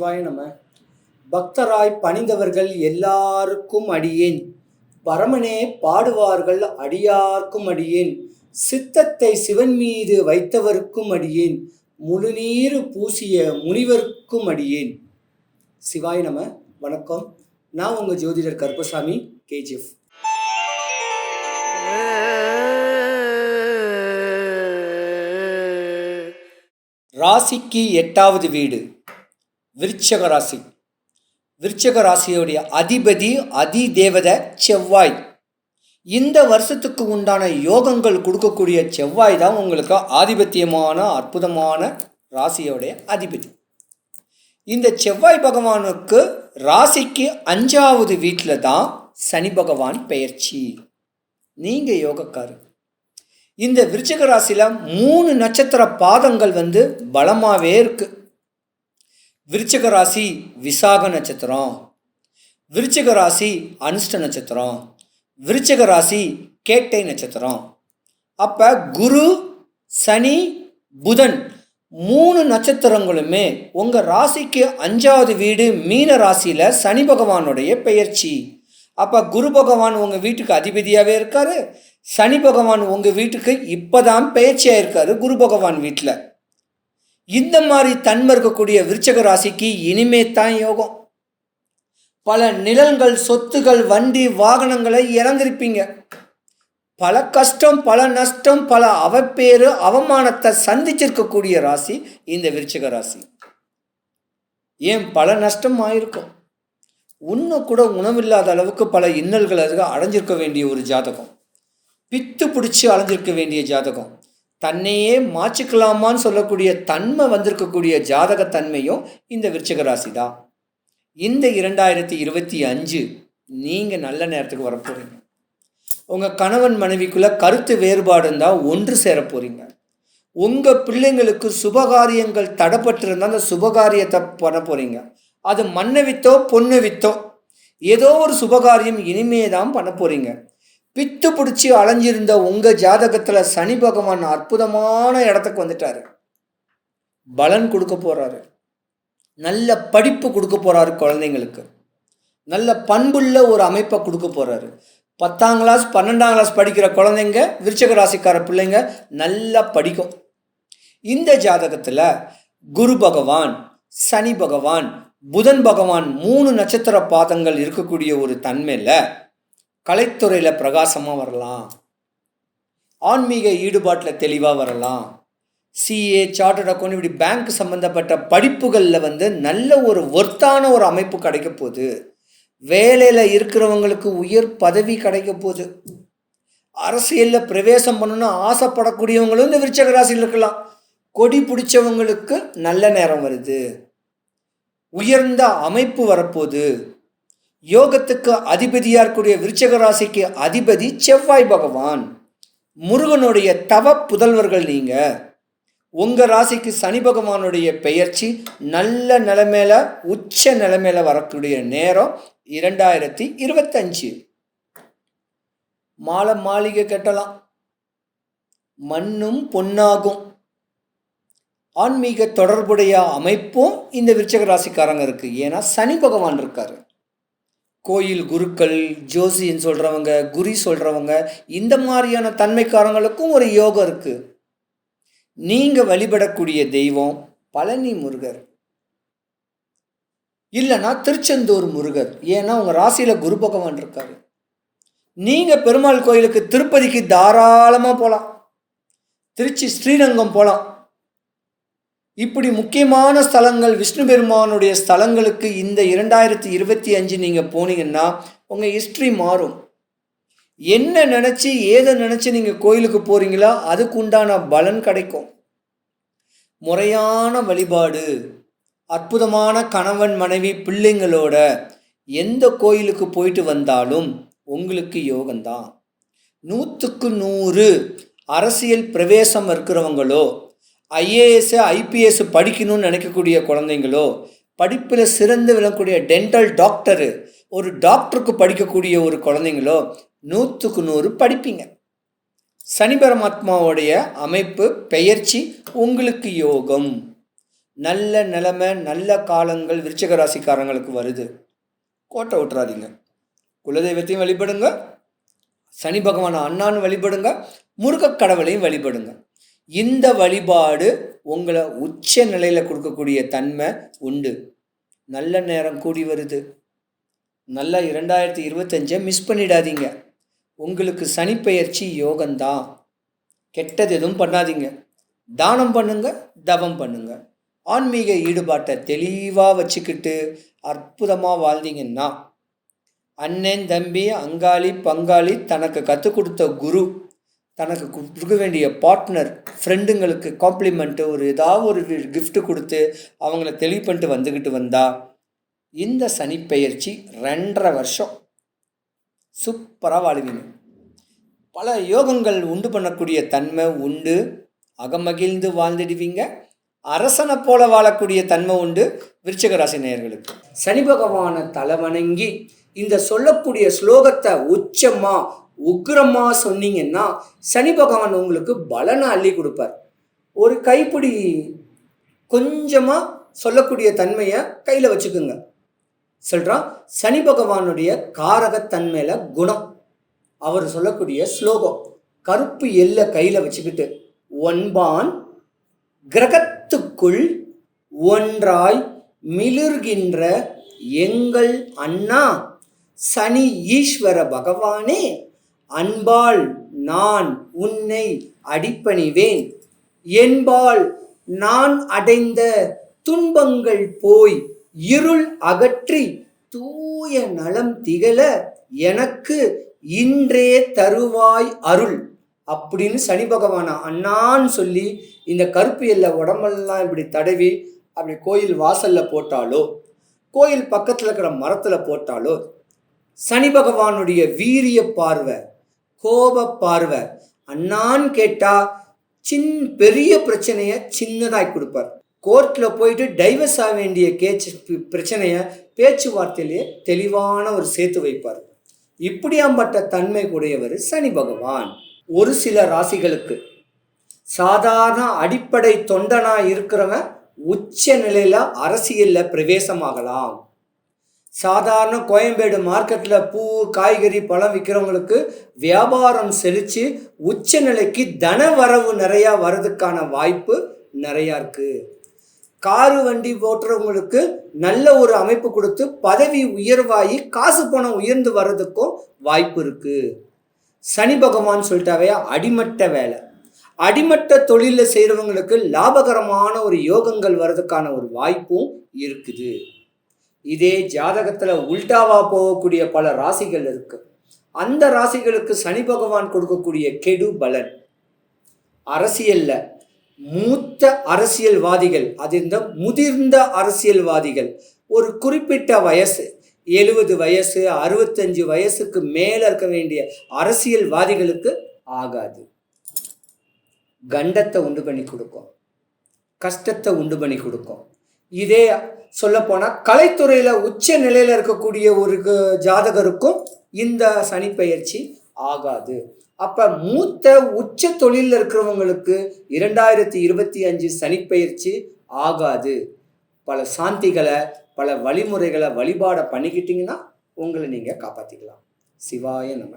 சிவாய நம. பக்தராய் பணிந்தவர்கள் எல்லாருக்கும் அடியேன், பரமனே பாடுவார்கள் அடியார்க்கும் அடியேன், சித்தத்தை சிவன் மீது வைத்தவர்க்கும் அடியேன், முழுநீரு பூசிய முனிவர்க்கும் அடியேன். சிவாய நம. வணக்கம். நான் உங்கள் ஜோதிடர் கருப்பசாமி, கேஜிஎஃப். ராசிக்கு 8வது வீடு விருச்சக ராசி. விருச்சக ராசியுடைய அதிபதி அதிதேவதை செவ்வாய். இந்த வருஷத்துக்கு உண்டான யோகங்கள் கொடுக்கக்கூடிய செவ்வாய் தான் உங்களுக்கு ஆதிபத்தியமான அற்புதமான ராசியோடைய அதிபதி. இந்த செவ்வாய் பகவானுக்கு ராசிக்கு 5வது வீட்டில் தான் சனி பகவான் பெயர்ச்சி. நீங்கள் யோகக்காரர். இந்த விருச்சிக ராசியில் 3 நட்சத்திர பாதங்கள் பலமாகவே இருக்கு. விருச்சிக ராசி விசாக நட்சத்திரம், விருச்சிக ராசி அனுஷ்ட நட்சத்திரம், விருச்சிக ராசி கேட்டை நட்சத்திரம். அப்போ குரு சனி புதன் 3 நட்சத்திரங்களுமே உங்கள் ராசிக்கு 5வது வீடு மீன ராசியில் சனி பகவானுடைய பெயர்ச்சி. அப்போ குரு பகவான் உங்கள் வீட்டுக்கு அதிபதியாகவே இருக்கார். சனி பகவான் உங்கள் வீட்டுக்கு இப்போதான் பெயர்ச்சியாக இருக்கார் குரு பகவான் வீட்டில். இந்த மாதிரி தன்மை இருக்கக்கூடிய விருச்சக ராசிக்கு இனிமே தான் யோகம். பல நிலங்கள், சொத்துகள், வண்டி வாகனங்களை இழந்திருப்பீங்க. பல கஷ்டம், பல நஷ்டம், பல அவப்பேறு அவமானத்தை சந்திச்சிருக்கக்கூடிய ராசி இந்த விருச்சிக ராசி. ஏன் பல நஷ்டம் ஆயிருக்கும். இன்னும் கூட உணவில்லாத அளவுக்கு பல இன்னல்கள் அதுக்கு அடைஞ்சிருக்க வேண்டிய ஒரு ஜாதகம். பித்து பிடிச்சி அலைஞ்சிருக்க வேண்டிய ஜாதகம். தன்னையே மாற்றிக்கலாமான்னு சொல்லக்கூடிய தன்மை வந்திருக்கக்கூடிய ஜாதக தன்மையும் இந்த விருச்சிக ராசி தான். இந்த 2025 நீங்கள் நல்ல நேரத்துக்கு வரப்போகிறீங்க. உங்கள் கணவன் மனைவிக்குள்ளே கருத்து வேறுபாடு இருந்தால் ஒன்று சேர போகிறீங்க. உங்கள் பிள்ளைங்களுக்கு சுபகாரியங்கள் தடைப்பட்டிருந்தால் அந்த சுபகாரியத்தை பண்ண போகிறீங்க. அது மண்ணை வித்தோ பொண்ணை வித்தோ ஏதோ ஒரு சுபகாரியம் இனிமே தான் பண்ண போகிறீங்க. பித்து பிடிச்சி அலைஞ்சிருந்த உங்கள் ஜாதகத்தில் சனி பகவான் அற்புதமான இடத்துக்கு வந்துட்டார். பலன் கொடுக்க போகிறாரு. நல்ல படிப்பு கொடுக்க போகிறாரு. குழந்தைங்களுக்கு நல்ல பண்புள்ள ஒரு அமைப்பை கொடுக்க போகிறாரு. 10ஆம் கிளாஸ் 12ஆம் கிளாஸ் படிக்கிற குழந்தைங்க, விருச்சிக ராசிக்கார பிள்ளைங்க நல்லா படிக்கும். இந்த ஜாதகத்தில் குரு பகவான், சனி பகவான், புதன் பகவான் 3 நட்சத்திர பாதங்கள் இருக்கக்கூடிய ஒரு தன்மையில் கலைத்துறையில் பிரகாசமாக வரலாம். ஆன்மீக ஈடுபாட்டில் தெளிவாக வரலாம். சிஏ, சார்ட்டர்ட் அக்கௌண்ட், இப்படி பேங்க் சம்மந்தப்பட்ட படிப்புகளில் நல்ல ஒரு ஒர்த்தான ஒரு அமைப்பு கிடைக்க போகுது. வேலையில் இருக்கிறவங்களுக்கு உயர் பதவி கிடைக்க போகுது. அரசியலில் பிரவேசம் பண்ணணும்னு ஆசைப்படக்கூடியவங்களும் இந்த விருச்சிக ராசியில் இருக்கலாம். கொடி பிடிச்சவங்களுக்கு நல்ல நேரம் வருது. உயர்ந்த அமைப்பு வரப்போகுது. யோகத்துக்கு அதிபதியாக இருக்கக்கூடிய விருச்சிக ராசிக்கு அதிபதி செவ்வாய் பகவான். முருகனுடைய தவ புதல்வர்கள் நீங்கள். உங்கள் ராசிக்கு சனி பகவானுடைய பெயர்ச்சி நல்ல நிலைமையில, உச்ச நிலைமையில வரக்கூடிய நேரம் 2025. மாலை மாளிகை கட்டலாம், மண்ணும் பொன்னாகும். ஆன்மீக தொடர்புடைய அமைப்பும் இந்த விருச்சிக ராசிக்காரங்க இருக்குது. ஏன்னா சனி பகவான் இருக்கார். கோயில் குருக்கள், ஜோசின்னு சொல்கிறவங்க, குறி சொல்கிறவங்க, இந்த மாதிரியான தன்மைக்காரங்களுக்கும் ஒரு யோகம் இருக்குது. நீங்கள் வழிபடக்கூடிய தெய்வம் பழனி முருகர், இல்லைன்னா திருச்செந்தூர் முருகர். ஏன்னா உங்கள் ராசியில் குரு பகவான் இருக்கார். நீங்கள் பெருமாள் கோயிலுக்கு திருப்பதிக்கு தாராளமாக போகலாம். திருச்சி ஸ்ரீரங்கம் போகலாம். இப்படி முக்கியமான ஸ்தலங்கள், விஷ்ணு பெருமானுடைய ஸ்தலங்களுக்கு இந்த 2025 நீங்கள் போனீங்கன்னா உங்கள் ஹிஸ்ட்ரி மாறும். என்ன நினச்சி ஏதை நினச்சி நீங்கள் கோயிலுக்கு போகிறீங்களோ அதுக்கு உண்டான பலன் கிடைக்கும். முறையான வழிபாடு, அற்புதமான கணவன் மனைவி பிள்ளைங்களோட எந்த கோயிலுக்கு போயிட்டு வந்தாலும் உங்களுக்கு யோகம்தான். 100க்கு 100 அரசியல் பிரவேசம் இருக்கிறவங்களோ, ஐஏஎஸ் ஐபிஎஸ் படிக்கணும்னு நினைக்கக்கூடிய குழந்தைங்களோ, படிப்பில் சிறந்து விளங்கக்கூடிய டென்டல் டாக்டரு, ஒரு டாக்டருக்கு படிக்கக்கூடிய ஒரு குழந்தைங்களோ 100க்கு 100 படிப்பீங்க. சனி பரமாத்மாவுடைய அமைப்பு பெயர்ச்சி உங்களுக்கு யோகம். நல்ல நிலைமை, நல்ல காலங்கள் விருச்சிக ராசிக்காரங்களுக்கு வருது. கோட்டை விட்டுறாதீங்க. குலதெய்வத்தையும் வழிபடுங்க, சனி பகவான் அண்ணான்னு வழிபடுங்க, முருகக் கடவுளையும் வழிபடுங்க. இந்த வழிபாடு உங்களை உச்ச நிலையில் கொடுக்கக்கூடிய தன்மை உண்டு. நல்ல நேரம் கூடி வருது. நல்ல 2025 மிஸ் பண்ணிடாதீங்க. உங்களுக்கு சனிப்பெயர்ச்சி யோகம்தான். கெட்டது எதுவும் பண்ணாதீங்க. தானம் பண்ணுங்க, தவம் பண்ணுங்க. ஆன்மீக ஈடுபாட்டை தெளிவாக வச்சுக்கிட்டு அற்புதமாக வாழ்ந்தீங்கன்னா அண்ணன், தம்பி, அங்காளி, பங்காளி, தனக்கு கற்றுக் கொடுத்த குரு, தனக்கு கொடுக்க வேண்டிய பார்ட்னர், ஃப்ரெண்டுங்களுக்கு காம்ப்ளிமெண்ட்டு, ஏதாவது ஒரு கிஃப்ட்டு கொடுத்து அவங்கள தெளிவு பண்ணிட்டு வந்துக்கிட்டு வந்தா இந்த சனிப்பெயர்ச்சி 2.5 வருஷம் சூப்பராக வாழ்வீங்க. பல யோகங்கள் உண்டு பண்ணக்கூடிய தன்மை உண்டு. அகமகிழ்ந்து வாழ்ந்துடுவீங்க. அரசனை போல வாழக்கூடிய தன்மை உண்டு விருச்சிக ராசி நேயர்களுக்கு. சனி பகவானை தலைவணங்கி இந்த சொல்லக்கூடிய ஸ்லோகத்தை உச்சமா உக்ரமா சொன்னீங்கன்னா சனி பகவான் உங்களுக்கு பலனை அள்ளி கொடுப்பார். ஒரு கைப்பிடி கொஞ்சமாக சொல்லக்கூடிய தன்மையை கையில் வச்சுக்குங்க. சொல்கிறான் சனி பகவானுடைய காரகத்தன்மையில குணம். அவர் சொல்லக்கூடிய ஸ்லோகம் கருப்பு எல்லை கையில் வச்சுக்கிட்டு, ஒன்பான் கிரகத்துக்குள் ஒன்றாய் மிளிர்கின்ற எங்கள் அண்ணா சனி ஈஸ்வர பகவானே, அன்பால் நான் உன்னை அடிப்பணிவேன். என்பால் நான் அடைந்த துன்பங்கள் போய் இருள் அகற்றி தூய நலம் திகழ எனக்கு இன்றே தருவாய் அருள் அப்படின்னு சனி பகவான அண்ணான்னு சொல்லி இந்த கருப்பு எல்லை உடம்பெல்லாம் இப்படி தடவி அப்படி கோயில் வாசல்ல போட்டாலோ, கோயில் பக்கத்தில் இருக்கிற மரத்தில் போட்டாலோ, சனி பகவானுடைய வீரிய பார்வை, கோப பார்வை அண்ணான்னு கேட்டா பெரிய பிரச்சனையை சின்னதாய் கொடுப்பார். கோர்ட்டில் போயிட்டு டைவர்ஸ் ஆக வேண்டிய பிரச்சனையை பேச்சுவார்த்தையிலேயே தெளிவான ஒரு சேர்த்து வைப்பார். இப்படியாம்பட்ட தன்மை கூடியவர் சனி பகவான். ஒரு சில ராசிகளுக்கு சாதாரண அடிப்படை தொண்டனா இருக்கிறவன் உச்ச நிலையில அரசியல்ல பிரவேசமாகலாம். சாதாரண கோயம்பேடு மார்க்கெட்டில் பூ, காய்கறி, பழம் விற்கிறவங்களுக்கு வியாபாரம் செழித்து உச்ச நிலைக்கு தன வரவு நிறையா வர்றதுக்கான வாய்ப்பு நிறையா இருக்குது. காரு வண்டி ஓட்டுறவங்களுக்கு நல்ல ஒரு அமைப்பு கொடுத்து பதவி உயர்வாகி காசு பணம் உயர்ந்து வர்றதுக்கும் வாய்ப்பு இருக்குது. சனி பகவான் சொல்லிட்டாவே அடிமட்ட வேலை, அடிமட்ட தொழிலில் செய்கிறவங்களுக்கு லாபகரமான ஒரு யோகங்கள் வர்றதுக்கான ஒரு வாய்ப்பும் இருக்குது. இதே ஜாதகத்தில் உல்டாவா போகக்கூடிய பல ராசிகள் இருக்கு. அந்த ராசிகளுக்கு சனி பகவான் கொடுக்கக்கூடிய கெடு பலன், அரசியல்ல மூத்த அரசியல்வாதிகள், அது இந்த முதிர்ந்த அரசியல்வாதிகள், ஒரு குறிப்பிட்ட வயசு 70 வயசு 65 வயசுக்கு மேலே இருக்க வேண்டிய அரசியல்வாதிகளுக்கு ஆகாது. கண்டத்தை உண்டு பண்ணி கொடுக்கும், கஷ்டத்தை உண்டு பண்ணி கொடுக்கும். இதே சொல்லப்போனால் கலைத்துறையில் உச்ச நிலையில் இருக்கக்கூடிய ஒரு ஜாதகருக்கும் இந்த சனிப்பெயர்ச்சி ஆகாது. அப்போ மூத்த உச்ச தொழிலில் இருக்கிறவங்களுக்கு 2025 சனிப்பெயர்ச்சி ஆகாது. பல சாந்திகளை, பல வழிமுறைகளை, வழிபாடை பண்ணிக்கிட்டிங்கன்னா உங்களை நீங்கள் காப்பாற்றிக்கலாம். சிவாய நம.